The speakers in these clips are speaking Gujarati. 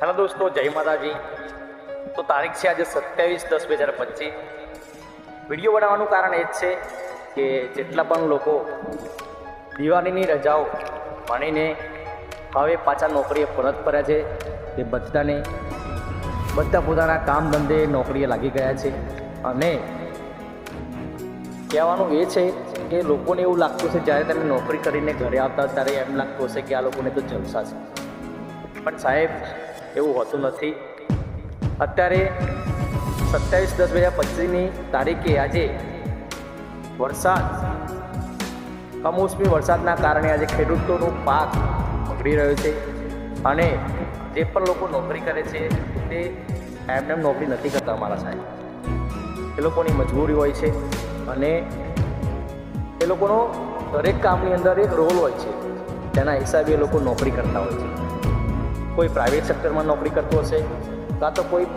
હેલો દોસ્તો, જય માતાજી। તો તારીખ છે આજે 27/10/2025। વિડીયો બનાવવાનું કારણ એ જ છે કે જેટલા પણ લોકો દિવાળીની રજાઓ માણીને હવે પાછા નોકરીએ પરત ફર્યા છે તે બધા પોતાના કામ ધંધે નોકરીએ લાગી ગયા છે। અને કહેવાનું એ છે કે લોકોને એવું લાગતું છે જ્યારે તમે નોકરી કરીને ઘરે આવતા ત્યારે એમ લાગતું હશે કે આ લોકોને તો જલસા છે, પણ સાહેબ એવું હોતું નથી। અત્યારે 27/10/2025ની તારીખે આજે કમોસમી વરસાદના કારણે આજે ખેડૂતોનો પાક બગડી રહ્યો છે અને જે પણ લોકો નોકરી કરે છે તે એમને નોકરી નથી કરતા મારા સાહેબ। એ લોકોની મજબૂરી હોય છે અને એ લોકોનો દરેક કામની અંદર એક રોલ હોય છે, તેના હિસાબે એ લોકો નોકરી કરતા હોય છે। કોઈ પ્રાઇવેટ સેક્ટરમાં નોકરી કરતું હશે, કાં તો કોઈ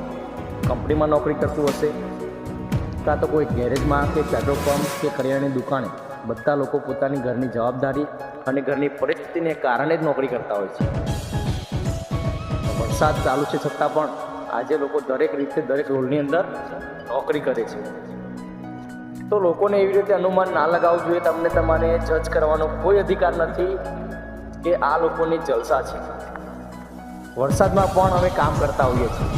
કંપનીમાં નોકરી કરતું હશે, કાં તો કોઈ ગેરેજમાં કે પેટ્રોલ પંપ કે કરિયાણાની દુકાને। બધા લોકો પોતાની ઘરની જવાબદારી અને ઘરની પરિસ્થિતિને કારણે જ નોકરી કરતા હોય છે। વરસાદ ચાલુ છે છતાં પણ આજે લોકો દરેક રીતે દરેક રોલની અંદર નોકરી કરે છે। તો લોકોને એવી રીતે અનુમાન ના લગાવવું જોઈએ। તમને તમારે જજ કરવાનો કોઈ અધિકાર નથી કે આ લોકોની જલસા છે। વરસાદમાં પણ અમે કામ કરતા હોઈએ છીએ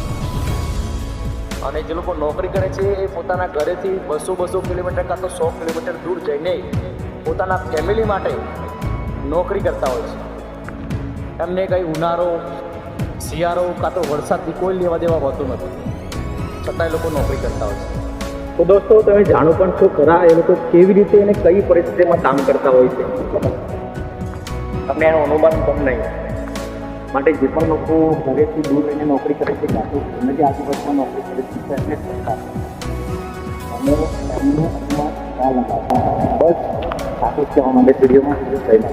અને જે લોકો નોકરી કરે છે એ પોતાના ઘરેથી 200 કિલોમીટર કાં તો 100 કિલોમીટર દૂર જઈને પોતાના ફેમિલી માટે નોકરી કરતા હોય છે। એમને કંઈ ઉનાળો, શિયાળો કાં તો વરસાદથી કોઈ લેવા દેવા હોતું નથી, છતાં એ લોકો નોકરી કરતા હોય છે। તો દોસ્તો, તમે જાણો પણ છો ખરા એ લોકો કેવી રીતે અને કઈ પરિસ્થિતિમાં કામ કરતા હોય છે, તમને એનું અનુમાન પણ નહીં। માટે જે પણ લોકો ઘરેથી દૂર રહીને નોકરી કરે છે કાં તો એમની આજુબાજુમાં નોકરી કરે છે એમને સરકાર અને એમનું અનુમાન ના લગાવતા બસ આટલું જ કહેવા માટે વિડીયોમાં થઈને